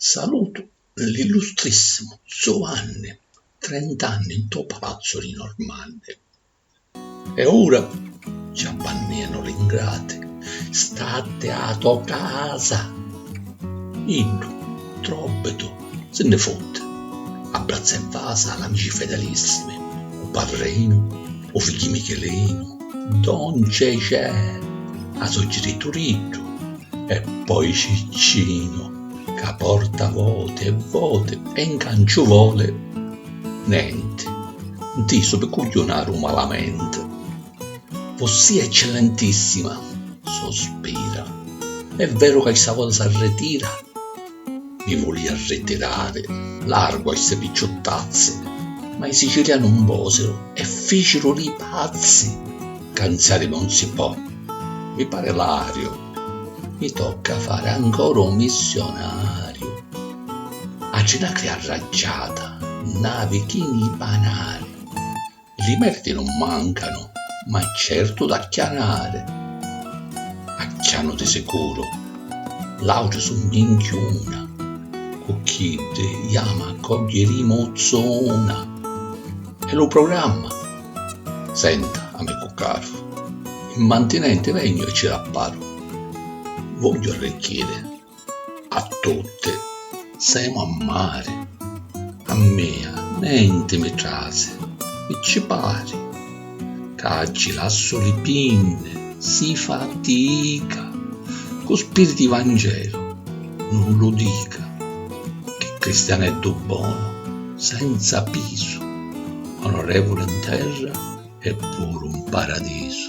Saluto l'illustrissimo Giovanni, 30 anni in tuo palazzo di Normandia. E ora ci abbanniano l'ingrati, state a tua casa. Indu, trobbeto, se ne fotte, abbraccia in vasa l'amici fedelissimi, o padrino, o figli Michelino, Don Cecè, a soggetto e poi Ciccino, che porta vote e in cancio vuole niente, ti so per coglionare malamente. Vossia eccellentissima, sospira, è vero che questa volta si arretira? Mi volia ritirare, largo a queste picciottazze, ma i siciliani non posero e fecero li pazzi. Cansare non si può, mi pare l'ario, mi tocca fare ancora un missionario. A ginacchia arraggiata, navichini banali, li meriti non mancano, ma è certo da chianare. Acchiano di sicuro, l'auge su minchiuna, con chi te chiama coglierimo zona. E lo programma. Senta, amico caro, il mantenente vengo e ci rapparo. Voglio arricchire a tutte, siamo a mare, a mia mente mi trase, e ci pare, caggi lasso le pinne, si fatica, con spiriti Vangelo, non lo dica, che cristianetto buono, senza piso, onorevole in terra e pure un paradiso.